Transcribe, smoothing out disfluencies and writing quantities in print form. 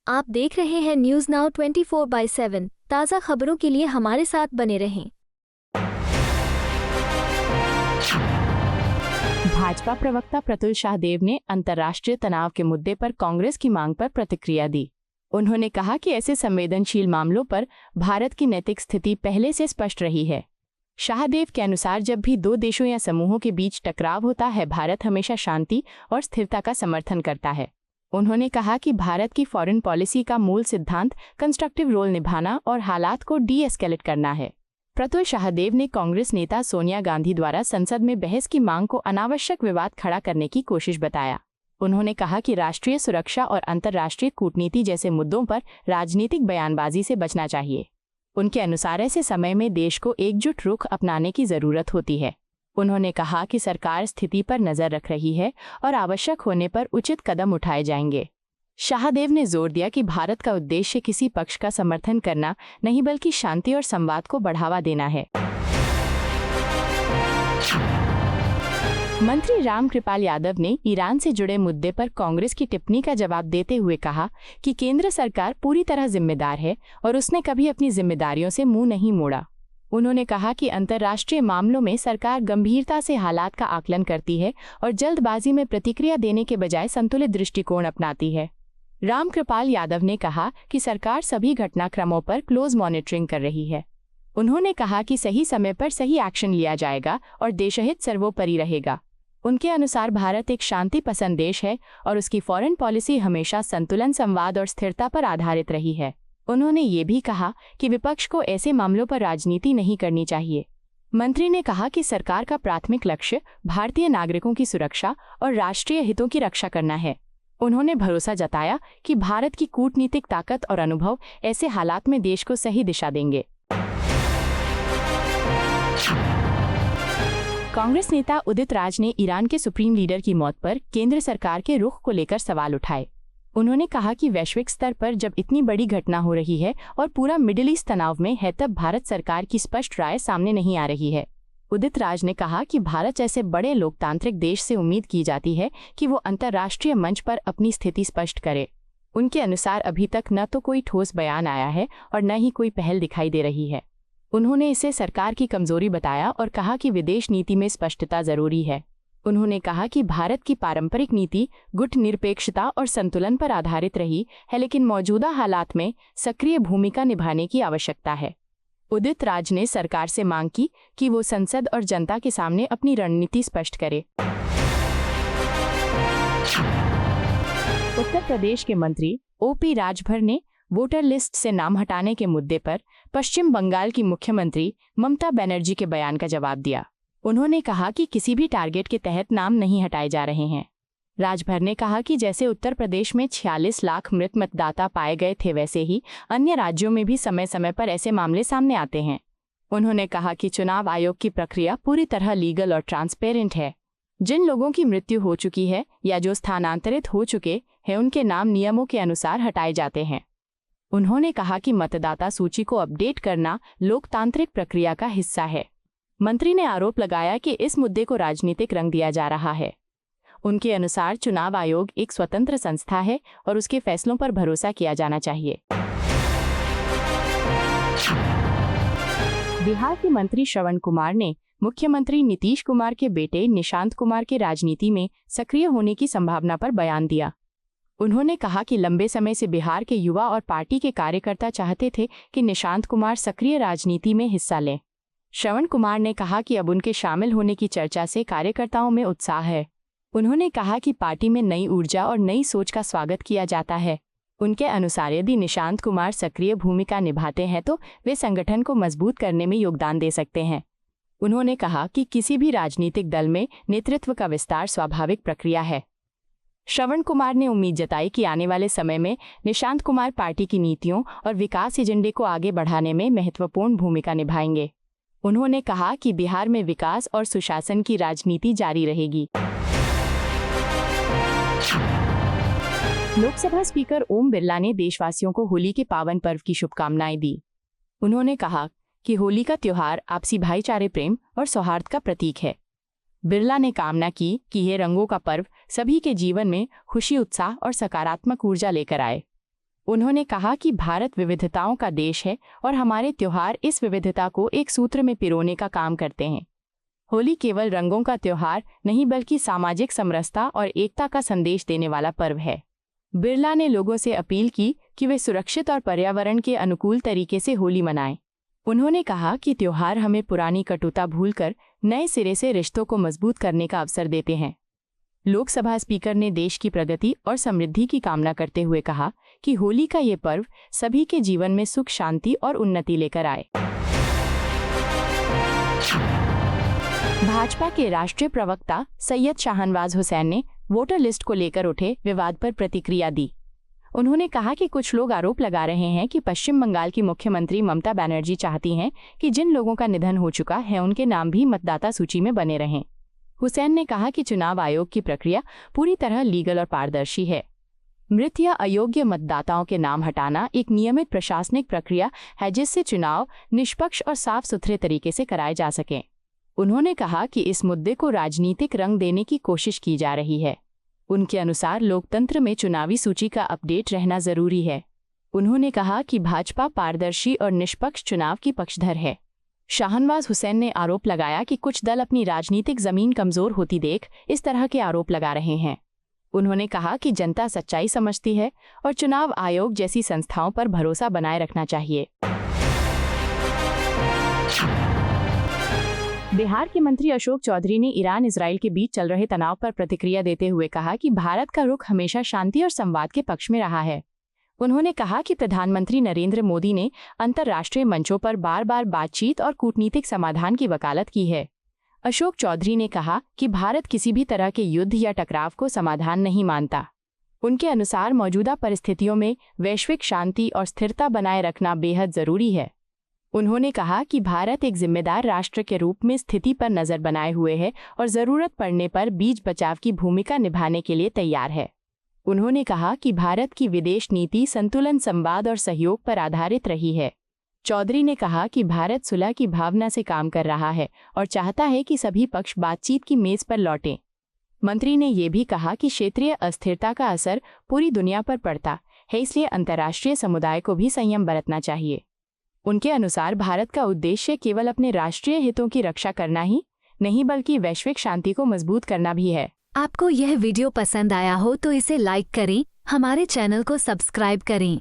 आप देख रहे हैं न्यूज़ नाउ 24/7 ताज़ा खबरों के लिए हमारे साथ बने रहें। भाजपा प्रवक्ता प्रतुल शाहदेव ने अंतर्राष्ट्रीय तनाव के मुद्दे पर कांग्रेस की मांग पर प्रतिक्रिया दी। उन्होंने कहा कि ऐसे संवेदनशील मामलों पर भारत की नैतिक स्थिति पहले से स्पष्ट रही है। शाहदेव के अनुसार जब भी दो देशों या समूहों के बीच टकराव होता है, भारत हमेशा शांति और स्थिरता का समर्थन करता है। उन्होंने कहा कि भारत की फॉरेन पॉलिसी का मूल सिद्धांत कंस्ट्रक्टिव रोल निभाना और हालात को डी-एस्केलेट करना है। प्रतुल शाहदेव ने कांग्रेस नेता सोनिया गांधी द्वारा संसद में बहस की मांग को अनावश्यक विवाद खड़ा करने की कोशिश बताया। उन्होंने कहा कि राष्ट्रीय सुरक्षा और अंतर्राष्ट्रीय कूटनीति जैसे मुद्दों पर राजनीतिक बयानबाजी से बचना चाहिए। उनके अनुसार ऐसे समय में देश को एकजुट रुख अपनाने की जरूरत होती है। उन्होंने कहा कि सरकार स्थिति पर नजर रख रही है और आवश्यक होने पर उचित कदम उठाए जाएंगे। शाहदेव ने जोर दिया कि भारत का उद्देश्य किसी पक्ष का समर्थन करना नहीं बल्कि शांति और संवाद को बढ़ावा देना है। मंत्री रामकृपाल यादव ने ईरान से जुड़े मुद्दे पर कांग्रेस की टिप्पणी का जवाब देते हुए कहा कि केंद्र सरकार पूरी तरह जिम्मेदार है और उसने कभी अपनी जिम्मेदारियों से मुंह नहीं मोड़ा। उन्होंने कहा कि अंतर्राष्ट्रीय मामलों में सरकार गंभीरता से हालात का आकलन करती है और जल्दबाजी में प्रतिक्रिया देने के बजाय संतुलित दृष्टिकोण अपनाती है। रामकृपाल यादव ने कहा कि सरकार सभी घटनाक्रमों पर क्लोज मॉनिटरिंग कर रही है। उन्होंने कहा कि सही समय पर सही एक्शन लिया जाएगा और देशहित सर्वोपरि रहेगा। उनके अनुसार भारत एक शांति पसंद देश है और उसकी फॉरेन पॉलिसी हमेशा संतुलन, संवाद और स्थिरता पर आधारित रही है। उन्होंने ये भी कहा कि विपक्ष को ऐसे मामलों पर राजनीति नहीं करनी चाहिए। मंत्री ने कहा कि सरकार का प्राथमिक लक्ष्य भारतीय नागरिकों की सुरक्षा और राष्ट्रीय हितों की रक्षा करना है। उन्होंने भरोसा जताया कि भारत की कूटनीतिक ताकत और अनुभव ऐसे हालात में देश को सही दिशा देंगे। कांग्रेस नेता उदित राज ने ईरान के सुप्रीम लीडर की मौत पर केंद्र सरकार के रुख को लेकर सवाल उठाए। उन्होंने कहा कि वैश्विक स्तर पर जब इतनी बड़ी घटना हो रही है और पूरा मिडिल ईस्ट तनाव में है, तब भारत सरकार की स्पष्ट राय सामने नहीं आ रही है। उदित राज ने कहा कि भारत जैसे बड़े लोकतांत्रिक देश से उम्मीद की जाती है कि वो अंतर्राष्ट्रीय मंच पर अपनी स्थिति स्पष्ट करे। उनके अनुसार अभी तक न तो कोई ठोस बयान आया है और न ही कोई पहल दिखाई दे रही है। उन्होंने इसे सरकार की कमजोरी बताया और कहा कि विदेश नीति में स्पष्टता जरूरी है। उन्होंने कहा कि भारत की पारंपरिक नीति गुटनिरपेक्षता और संतुलन पर आधारित रही है, लेकिन मौजूदा हालात में सक्रिय भूमिका निभाने की आवश्यकता है। उदित राज ने सरकार से मांग की कि वो संसद और जनता के सामने अपनी रणनीति स्पष्ट करे। उत्तर प्रदेश के मंत्री ओपी राजभर ने वोटर लिस्ट से नाम हटाने के मुद्दे पर पश्चिम बंगाल की मुख्यमंत्री ममता बनर्जी के बयान का जवाब दिया। उन्होंने कहा कि किसी भी टारगेट के तहत नाम नहीं हटाए जा रहे हैं। राजभर ने कहा कि जैसे उत्तर प्रदेश में 46 लाख मृत मतदाता पाए गए थे, वैसे ही अन्य राज्यों में भी समय समय पर ऐसे मामले सामने आते हैं। उन्होंने कहा कि चुनाव आयोग की प्रक्रिया पूरी तरह लीगल और ट्रांसपेरेंट है। जिन लोगों की मृत्यु हो चुकी है या जो स्थानांतरित हो चुके हैं, उनके नाम नियमों के अनुसार हटाए जाते हैं। उन्होंने कहा कि मतदाता सूची को अपडेट करना लोकतांत्रिक प्रक्रिया का हिस्सा है। मंत्री ने आरोप लगाया कि इस मुद्दे को राजनीतिक रंग दिया जा रहा है। उनके अनुसार चुनाव आयोग एक स्वतंत्र संस्था है और उसके फैसलों पर भरोसा किया जाना चाहिए। बिहार के मंत्री श्रवण कुमार ने मुख्यमंत्री नीतीश कुमार के बेटे निशांत कुमार के राजनीति में सक्रिय होने की संभावना पर बयान दिया। उन्होंने कहा कि लंबे समय से बिहार के युवा और पार्टी के कार्यकर्ता चाहते थे कि निशांत कुमार सक्रिय राजनीति में हिस्सा लें। श्रवण कुमार ने कहा कि अब उनके शामिल होने की चर्चा से कार्यकर्ताओं में उत्साह है। उन्होंने कहा कि पार्टी में नई ऊर्जा और नई सोच का स्वागत किया जाता है। उनके अनुसार यदि निशांत कुमार सक्रिय भूमिका निभाते हैं तो वे संगठन को मजबूत करने में योगदान दे सकते हैं। उन्होंने कहा कि किसी भी राजनीतिक दल में नेतृत्व का विस्तार स्वाभाविक प्रक्रिया है। श्रवण कुमार ने उम्मीद जताई कि आने वाले समय में निशांत कुमार पार्टी की नीतियों और विकास एजेंडे को आगे बढ़ाने में महत्वपूर्ण भूमिका निभाएंगे। उन्होंने कहा कि बिहार में विकास और सुशासन की राजनीति जारी रहेगी। लोकसभा स्पीकर ओम बिरला ने देशवासियों को होली के पावन पर्व की शुभकामनाएं दी। उन्होंने कहा कि होली का त्योहार आपसी भाईचारे, प्रेम और सौहार्द का प्रतीक है। बिरला ने कामना की कि यह रंगों का पर्व सभी के जीवन में खुशी, उत्साह और सकारात्मक ऊर्जा लेकर आए। उन्होंने कहा कि भारत विविधताओं का देश है और हमारे त्योहार इस विविधता को एक सूत्र में पिरोने का काम करते हैं। होली केवल रंगों का त्योहार नहीं बल्कि सामाजिक समरसता और एकता का संदेश देने वाला पर्व है। बिरला ने लोगों से अपील की कि वे सुरक्षित और पर्यावरण के अनुकूल तरीके से होली मनाएं। उन्होंने कहा कि त्योहार हमें पुरानी कटुता भूलकर नए सिरे से रिश्तों को मजबूत करने का अवसर देते हैं। लोकसभा स्पीकर ने देश की प्रगति और समृद्धि की कामना करते हुए कहा कि होली का ये पर्व सभी के जीवन में सुख, शांति और उन्नति लेकर आए। भाजपा के राष्ट्रीय प्रवक्ता सैयद शाहनवाज हुसैन ने वोटर लिस्ट को लेकर उठे विवाद पर प्रतिक्रिया दी। उन्होंने कहा कि कुछ लोग आरोप लगा रहे हैं कि पश्चिम बंगाल की मुख्यमंत्री ममता बनर्जी चाहती हैं कि जिन लोगों का निधन हो चुका है उनके नाम भी मतदाता सूची में बने रहें। हुसैन ने कहा कि चुनाव आयोग की प्रक्रिया पूरी तरह लीगल और पारदर्शी है। मृत या अयोग्य मतदाताओं के नाम हटाना एक नियमित प्रशासनिक प्रक्रिया है जिससे चुनाव निष्पक्ष और साफ सुथरे तरीके से कराए जा सकें। उन्होंने कहा कि इस मुद्दे को राजनीतिक रंग देने की कोशिश की जा रही है। उनके अनुसार लोकतंत्र में चुनावी सूची का अपडेट रहना जरूरी है। उन्होंने कहा कि भाजपा पारदर्शी और निष्पक्ष चुनाव की पक्षधर है। शाहनवाज हुसैन ने आरोप लगाया कि कुछ दल अपनी राजनीतिक जमीन कमजोर होती देख इस तरह के आरोप लगा रहे हैं। उन्होंने कहा कि जनता सच्चाई समझती है और चुनाव आयोग जैसी संस्थाओं पर भरोसा बनाए रखना चाहिए। बिहार के मंत्री अशोक चौधरी ने ईरान इजराइल के बीच चल रहे तनाव पर प्रतिक्रिया देते हुए कहा कि भारत का रुख हमेशा शांति और संवाद के पक्ष में रहा है। उन्होंने कहा कि प्रधानमंत्री नरेंद्र मोदी ने अंतर्राष्ट्रीय मंचों पर बार बार बातचीत और कूटनीतिक समाधान की वकालत की है। अशोक चौधरी ने कहा कि भारत किसी भी तरह के युद्ध या टकराव को समाधान नहीं मानता। उनके अनुसार मौजूदा परिस्थितियों में वैश्विक शांति और स्थिरता बनाए रखना बेहद जरूरी है। उन्होंने कहा कि भारत एक जिम्मेदार राष्ट्र के रूप में स्थिति पर नजर बनाए हुए है और जरूरत पड़ने पर बीच बचाव की भूमिका निभाने के लिए तैयार है। उन्होंने कहा कि भारत की विदेश नीति संतुलन, संवाद और सहयोग पर आधारित रही है। चौधरी ने कहा कि भारत सुलह की भावना से काम कर रहा है और चाहता है कि सभी पक्ष बातचीत की मेज पर लौटें। मंत्री ने ये भी कहा कि क्षेत्रीय अस्थिरता का असर पूरी दुनिया पर पड़ता है, इसलिए अंतर्राष्ट्रीय समुदाय को भी संयम बरतना चाहिए। उनके अनुसार भारत का उद्देश्य केवल अपने राष्ट्रीय हितों की रक्षा करना ही नहीं बल्कि वैश्विक शांति को मजबूत करना भी है। आपको यह वीडियो पसंद आया हो तो इसे लाइक करें, हमारे चैनल को सब्सक्राइब करें।